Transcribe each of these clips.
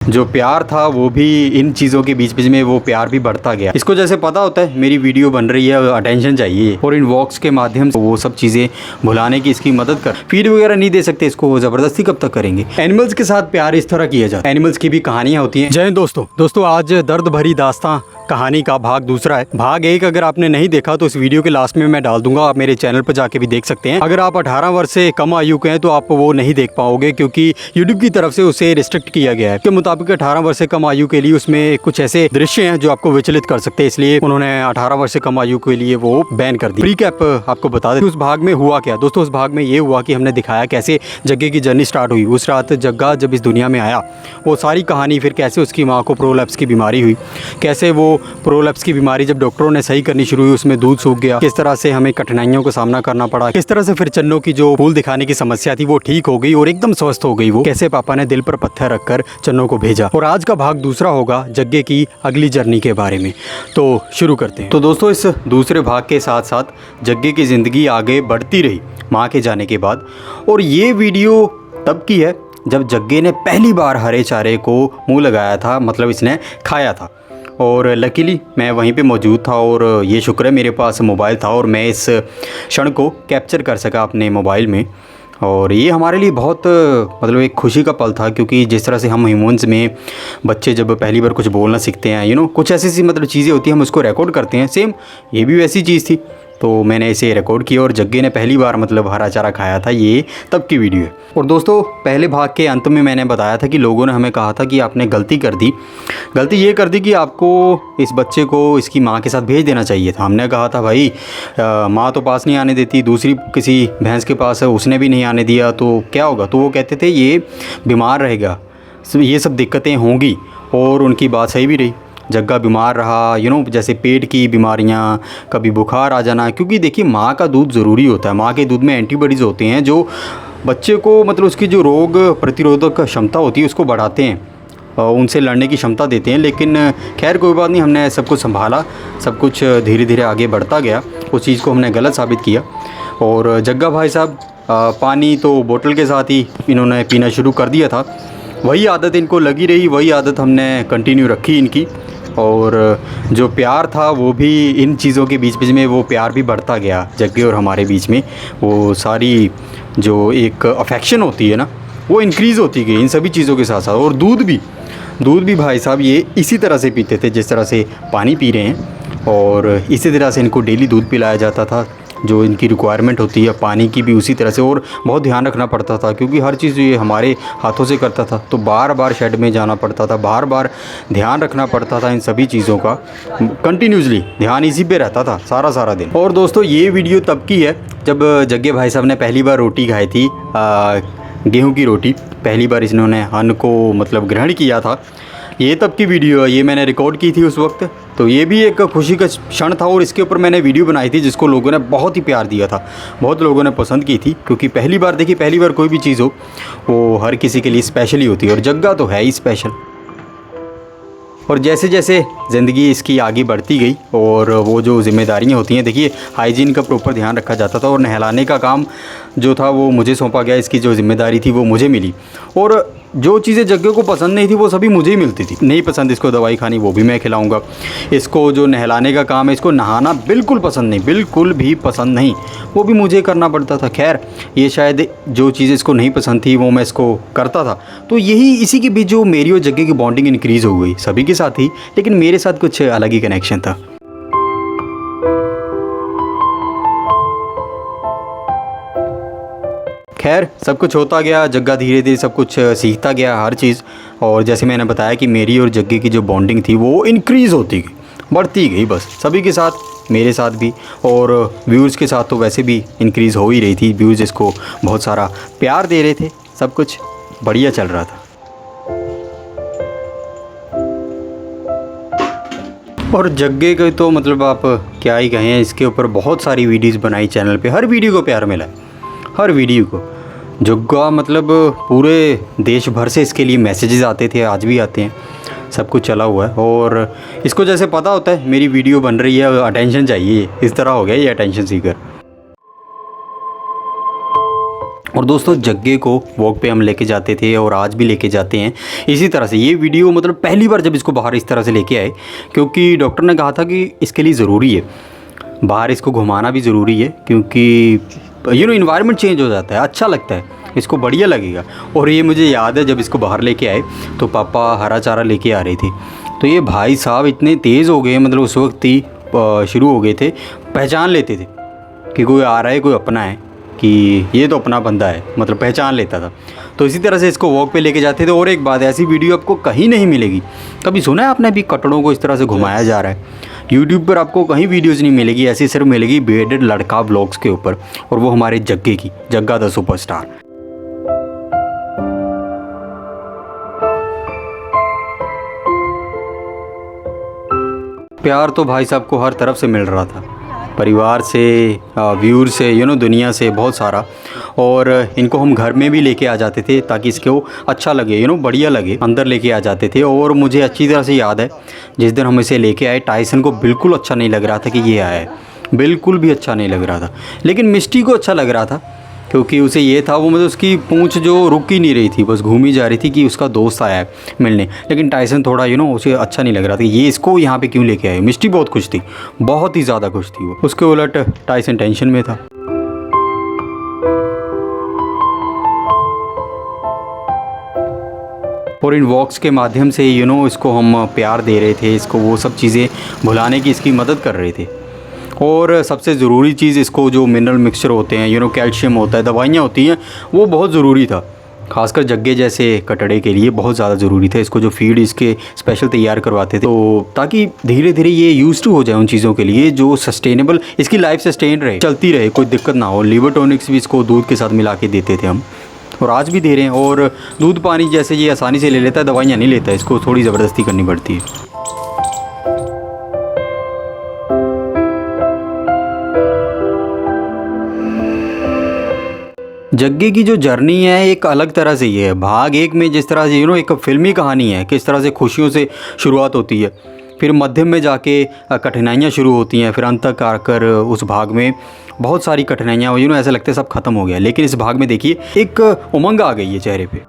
जो प्यार था वो भी इन चीज़ों के बीच बीच में वो प्यार भी बढ़ता गया। इसको जैसे पता होता है मेरी वीडियो बन रही है, अटेंशन चाहिए, और इन वॉक्स के माध्यम से वो सब चीज़ें भुलाने की इसकी मदद कर। फीड वगैरह नहीं दे सकते इसको, ज़बरदस्ती कब तक करेंगे। एनिमल्स के साथ प्यार इस तरह किया जाता है, एनिमल्स की भी कहानियाँ होती हैं। जय हिंद दोस्तों, आज दर्द भरी दास्तां कहानी का भाग दूसरा है। भाग एक अगर आपने नहीं देखा तो इस वीडियो के लास्ट में मैं डाल दूंगा, आप मेरे चैनल पर जाके भी देख सकते हैं। अगर आप 18 वर्ष से कम आयु के हैं तो आप वो नहीं देख पाओगे, क्योंकि यूट्यूब की तरफ से उसे रिस्ट्रिक्ट किया गया है के मुताबिक 18 वर्ष से कम आयु के लिए उसमें कुछ ऐसे दृश्य हैं जो आपको विचलित कर सकते हैं, इसलिए उन्होंने 18 वर्ष से कम आयु के लिए वो बैन कर दी। रिकैप आपको बता दें उस भाग में हुआ क्या। दोस्तों उस भाग में ये हुआ कि हमने दिखाया कैसे जग्गे की जर्नी स्टार्ट हुई। उस रात जग्गा जब इस दुनिया में आया वो सारी कहानी, फिर कैसे उसकी माँ को प्रोलैप्स की बीमारी हुई, कैसे वो प्रोलैप्स की बीमारी जब डॉक्टरों ने सही करनी शुरू हुई उसमें दूध सूख गया, किस तरह से हमें कठिनाइयों का सामना करना पड़ा, किस तरह से फिर चन्नों की जो फूल दिखाने की समस्या थी वो ठीक हो गई और एकदम स्वस्थ हो गई। वो कैसे पापा ने दिल पर पत्थर रखकर चन्नों को भेजा। और आज का भाग दूसरा होगा जग्गे की अगली जर्नी के बारे में। तो शुरू करते हैं। तो दोस्तों इस दूसरे भाग के साथ साथ जग्गे की ज़िंदगी आगे बढ़ती रही माँ के जाने के बाद। और ये वीडियो तब की है जब जग्गे ने पहली बार हरे चारे को मुँह लगाया था, मतलब इसने खाया था। और लकीली मैं वहीं पे मौजूद था और ये शुक्र है मेरे पास मोबाइल था और मैं इस क्षण को कैप्चर कर सका अपने मोबाइल में। और ये हमारे लिए बहुत मतलब एक खुशी का पल था, क्योंकि जिस तरह से हम ह्यूमंस में बच्चे जब पहली बार कुछ बोलना सीखते हैं, कुछ ऐसी सी मतलब चीज़ें होती हैं, हम उसको रिकॉर्ड करते हैं, सेम ये भी वैसी चीज़ थी। तो मैंने इसे रिकॉर्ड किया और जग्गे ने पहली बार मतलब हरा चारा खाया था। ये तब की वीडियो है। और दोस्तों पहले भाग के अंत में मैंने बताया था कि लोगों ने हमें कहा था कि आपने गलती कर दी। गलती ये कर दी कि आपको इस बच्चे को इसकी माँ के साथ भेज देना चाहिए था। हमने कहा था भाई माँ तो पास नहीं आने देती, दूसरी किसी भैंस के पास है उसने भी नहीं आने दिया, तो क्या होगा। तो वो कहते थे ये बीमार रहेगा, ये सब दिक्कतें होंगी, और उनकी बात सही भी रही। जग्गा बीमार रहा, जैसे पेट की बीमारियां, कभी बुखार आ जाना, क्योंकि देखिए माँ का दूध ज़रूरी होता है। माँ के दूध में एंटीबॉडीज़ होते हैं जो बच्चे को मतलब उसकी जो रोग प्रतिरोधक क्षमता होती है उसको बढ़ाते हैं, उनसे लड़ने की क्षमता देते हैं। लेकिन खैर कोई बात नहीं, हमने सब कुछ संभाला, सब कुछ धीरे धीरे आगे बढ़ता गया। उस चीज़ को हमने गलत साबित किया। और जग्गा भाई साहब पानी तो बोतल के साथ ही इन्होंने पीना शुरू कर दिया था। वही आदत इनको लगी रही, वही आदत हमने कंटिन्यू रखी इनकी। और जो प्यार था वो भी इन चीज़ों के बीच बीच में वो प्यार भी बढ़ता गया जग्गे और हमारे बीच में। वो सारी जो एक अफेक्शन होती है ना वो इंक्रीज़ होती गई इन सभी चीज़ों के साथ साथ। और दूध भी भाई साहब ये इसी तरह से पीते थे जिस तरह से पानी पी रहे हैं, और इसी तरह से इनको डेली दूध पिलाया जाता था। जो इनकी रिक्वायरमेंट होती है पानी की भी उसी तरह से, और बहुत ध्यान रखना पड़ता था क्योंकि हर चीज़ ये हमारे हाथों से करता था। तो बार बार शेड में जाना पड़ता था, बार बार ध्यान रखना पड़ता था इन सभी चीज़ों का। कंटिन्यूसली ध्यान इसी पे रहता था सारा दिन। और दोस्तों ये वीडियो तब की है जब जग्गे भाई साहब ने पहली बार रोटी खाई थी, गेहूँ की रोटी। पहली बार इन्होंने अन्न को मतलब ग्रहण किया था। ये तब की वीडियो है, ये मैंने रिकॉर्ड की थी उस वक्त। तो ये भी एक खुशी का क्षण था और इसके ऊपर मैंने वीडियो बनाई थी जिसको लोगों ने बहुत ही प्यार दिया था, बहुत लोगों ने पसंद की थी। क्योंकि पहली बार कोई भी चीज़ हो वो हर किसी के लिए स्पेशल ही होती है, और जग्गा तो है ही स्पेशल। और जैसे जैसे ज़िंदगी इसकी आगे बढ़ती गई और वो जो जिम्मेदारियां होती हैं, देखिए हाइजीन का प्रॉपर ध्यान रखा जाता था और नहलाने का काम जो था वो मुझे सौंपा गया। इसकी जो जिम्मेदारी थी वो मुझे मिली, और जो चीज़ें जग्गे को पसंद नहीं थी वो सभी मुझे ही मिलती थी। नहीं पसंद इसको दवाई खानी, वो भी मैं खिलाऊंगा। इसको जो नहलाने का काम है, इसको नहाना बिल्कुल पसंद नहीं, बिल्कुल भी पसंद नहीं, वो भी मुझे करना पड़ता था। खैर ये शायद जो चीज़ इसको नहीं पसंद थी वो मैं इसको करता था। तो यही इसी के बीच जो मेरी और जग्गे की बॉन्डिंग इंक्रीज़ हो गई, सभी के साथ ही, लेकिन मेरे साथ कुछ अलग ही कनेक्शन था। खैर सब कुछ होता गया, जग्गा धीरे धीरे सब कुछ सीखता गया हर चीज़। और जैसे मैंने बताया कि मेरी और जग्गे की जो बॉन्डिंग थी वो इंक्रीज़ होती गई, बढ़ती गई, बस सभी के साथ, मेरे साथ भी। और व्यूज़ के साथ तो वैसे भी इंक्रीज़ हो ही रही थी। व्यूज़ इसको बहुत सारा प्यार दे रहे थे, सब कुछ बढ़िया चल रहा था। और जग्गे के तो मतलब आप क्या ही कहें, इसके ऊपर बहुत सारी वीडियोस बनाई चैनल पे, हर वीडियो को प्यार मिला, हर वीडियो को। जग्गा मतलब पूरे देश भर से इसके लिए मैसेजेस आते थे, आज भी आते हैं, सब कुछ चला हुआ है। और इसको जैसे पता होता है मेरी वीडियो बन रही है, अटेंशन चाहिए, इस तरह हो गया ये अटेंशन सीकर। और दोस्तों जग्गे को वॉक पे हम लेके जाते थे और आज भी लेके जाते हैं इसी तरह से। ये वीडियो मतलब पहली बार जब इसको बाहर इस तरह से लेके आए, क्योंकि डॉक्टर ने कहा था कि इसके लिए ज़रूरी है बाहर इसको घुमाना भी ज़रूरी है, क्योंकि इन्वायरमेंट चेंज हो जाता है, अच्छा लगता है, इसको बढ़िया लगेगा। और ये मुझे याद है जब इसको बाहर लेके आए तो पापा हरा चारा लेके आ रहे थे, तो ये भाई साहब इतने तेज़ हो गए, मतलब उस वक्त ही शुरू हो गए थे, पहचान लेते थे कि कोई आ रहा है, कोई अपना है, कि ये तो अपना बंदा है, मतलब पहचान लेता था। तो इसी तरह से इसको वॉक पे लेके जाते थे। और एक बात, ऐसी वीडियो आपको कहीं नहीं मिलेगी। कभी सुना है आपने अभी कटड़ों को इस तरह से घुमाया जा रहा है? यूट्यूब पर आपको कहीं वीडियोज़ नहीं मिलेगी, ऐसी सिर्फ मिलेगी बीएडेड लड़का व्लॉग्स के ऊपर, और वो हमारे जग्गे की, जग्गा द सुपरस्टार। प्यार तो भाई साहब को हर तरफ से मिल रहा था, परिवार से, व्यूअर से, दुनिया से बहुत सारा। और इनको हम घर में भी लेके आ जाते थे ताकि इसको अच्छा लगे, बढ़िया लगे, अंदर लेके आ जाते थे। और मुझे अच्छी तरह से याद है जिस दिन हम इसे लेके आए, टाइसन को बिल्कुल अच्छा नहीं लग रहा था कि ये आया है, बिल्कुल भी अच्छा नहीं लग रहा था। लेकिन मिस्टी को अच्छा लग रहा था, क्योंकि उसे ये था, वो मतलब उसकी पूंछ जो रुक ही नहीं रही थी, बस घूम ही जा रही थी कि उसका दोस्त आया है मिलने। लेकिन टाइसन थोड़ा उसे अच्छा नहीं लग रहा था, ये इसको यहाँ पे क्यों लेके आए। मिस्टी बहुत खुश थी, बहुत ही ज़्यादा खुश थी वो। उसके उलट टाइसन टेंशन में था। और इन वॉक्स के माध्यम से इसको हम प्यार दे रहे थे, इसको वो सब चीज़ें भुलाने की इसकी मदद कर रहे थे। और सबसे ज़रूरी चीज़, इसको जो मिनरल मिक्सचर होते हैं, कैल्शियम होता है, दवाइयाँ होती हैं, वो बहुत ज़रूरी था, खासकर जग्गे जैसे कटड़े के लिए बहुत ज़्यादा ज़रूरी था। इसको जो फीड इसके स्पेशल तैयार करवाते थे, तो ताकि धीरे धीरे ये यूज़ टू हो जाए उन चीज़ों के लिए जो सस्टेनेबल, इसकी लाइफ सस्टेन रहे, चलती रहे, कोई दिक्कत ना हो। लिवर टॉनिक्स भी इसको दूध के साथ मिला के देते थे हम, और आज भी दे रहे हैं। और दूध पानी जैसे ये आसानी से ले लेता है, दवाइयाँ नहीं लेता, इसको थोड़ी ज़बरदस्ती करनी पड़ती है। जग्गे की जो जर्नी है एक अलग तरह से ही है। भाग 1 में जिस तरह से एक फ़िल्मी कहानी है, किस तरह से खुशियों से शुरुआत होती है, फिर मध्यम में जाके कठिनाइयाँ शुरू होती हैं, फिर अंत तक आकर उस भाग में बहुत सारी कठिनाइयाँ ऐसा लगता है सब खत्म हो गया। लेकिन इस भाग में देखिए एक उमंग आ गई है चेहरे पे।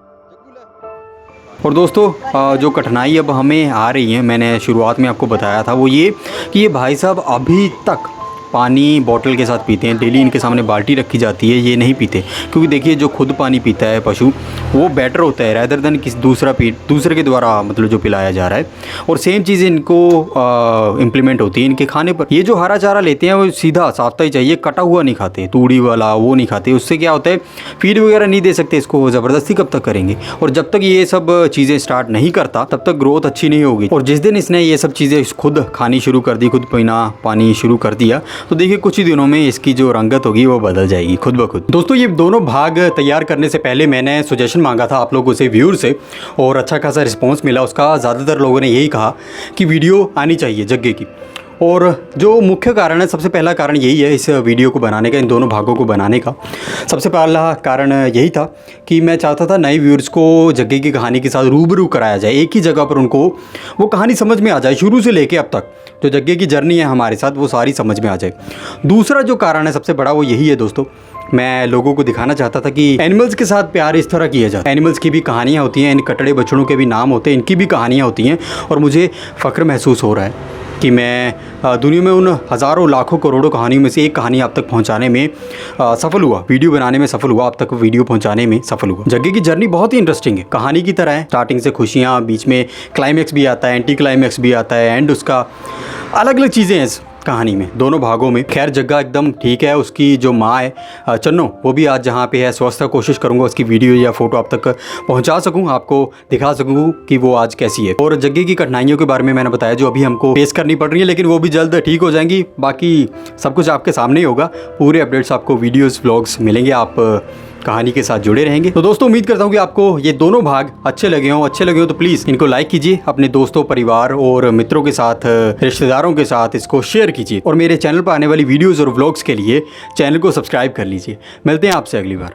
और दोस्तों जो कठिनाई अब हमें आ रही है, मैंने शुरुआत में आपको बताया था, वो ये कि ये भाई साहब अभी तक पानी बॉटल के साथ पीते हैं। डेली इनके सामने बाल्टी रखी जाती है, ये नहीं पीते, क्योंकि देखिए जो खुद पानी पीता है पशु, वो बेटर होता है रैदर देन किसी दूसरे के द्वारा मतलब जो पिलाया जा रहा है। और सेम चीज़ इनको इम्प्लीमेंट होती है इनके खाने पर। ये जो हरा चारा लेते हैं वो सीधा साफ्ता ही चाहिए, कटा हुआ नहीं खाते, तूड़ी वाला वो नहीं खाते। उससे क्या होता है, फीड वगैरह नहीं दे सकते इसको, ज़बरदस्ती कब तक करेंगे। और जब तक ये सब चीज़ें स्टार्ट नहीं करता तब तक ग्रोथ अच्छी नहीं होगी। और जिस दिन इसने ये सब चीज़ें खुद खानी शुरू कर दी, खुद पीना पानी शुरू कर दिया, तो देखिए कुछ ही दिनों में इसकी जो रंगत होगी वो बदल जाएगी खुद ब खुद। दोस्तों ये दोनों भाग तैयार करने से पहले मैंने सजेशन मांगा था आप लोगों से, व्यूअर से, और अच्छा खासा रिस्पांस मिला उसका। ज़्यादातर लोगों ने यही कहा कि वीडियो आनी चाहिए जग्गे की। और जो मुख्य कारण है, सबसे पहला कारण यही है इस वीडियो को बनाने का, इन दोनों भागों को बनाने का। सबसे पहला कारण यही था कि मैं चाहता था नए व्यूअर्स को जग्गे की कहानी के साथ रूबरू कराया जाए, एक ही जगह पर उनको वो कहानी समझ में आ जाए, शुरू से लेके अब तक जो जग्गे की जर्नी है हमारे साथ वो सारी समझ में आ जाए। दूसरा जो कारण है सबसे बड़ा, वो यही है दोस्तों, मैं लोगों को दिखाना चाहता था कि एनिमल्स के साथ प्यार इस तरह किया जाता है। एनिमल्स की भी कहानियाँ होती हैं, इन कटड़े बछड़ों के भी नाम होते हैं, इनकी भी कहानियाँ होती हैं। और मुझे फ़ख्र महसूस हो रहा है कि मैं दुनिया में उन हज़ारों लाखों करोड़ों कहानियों में से एक कहानी आप तक पहुंचाने में सफल हुआ, वीडियो बनाने में सफल हुआ, आप तक वीडियो पहुंचाने में सफल हुआ। जग्गे की जर्नी बहुत ही इंटरेस्टिंग है, कहानी की तरह है। स्टार्टिंग से खुशियाँ, बीच में क्लाइमैक्स भी आता है, एंटी क्लाइमैक्स भी आता है, एंड उसका अलग अलग चीज़ें हैं इस कहानी में, दोनों भागों में। खैर जग्गा एकदम ठीक है, उसकी जो माँ है चन्नो, वो भी आज जहाँ पे है स्वस्थ है। कोशिश करूँगा उसकी वीडियो या फ़ोटो आप तक पहुँचा सकूँ, आपको दिखा सकूँ कि वो आज कैसी है। और जग्गे की कठिनाइयों के बारे में मैंने बताया जो अभी हमको फेस करनी पड़ रही है, लेकिन वो भी जल्द ठीक हो जाएंगी। बाकी सब कुछ आपके सामने ही होगा, पूरे अपडेट्स आपको वीडियोज़ व्लॉग्स मिलेंगे, आप कहानी के साथ जुड़े रहेंगे। तो दोस्तों उम्मीद करता हूँ कि आपको ये दोनों भाग अच्छे लगे हों तो प्लीज़ इनको लाइक कीजिए, अपने दोस्तों, परिवार और मित्रों के साथ, रिश्तेदारों के साथ इसको शेयर कीजिए। और मेरे चैनल पर आने वाली वीडियोज़ और व्लॉग्स के लिए चैनल को सब्सक्राइब कर लीजिए। मिलते हैं आपसे अगली बार।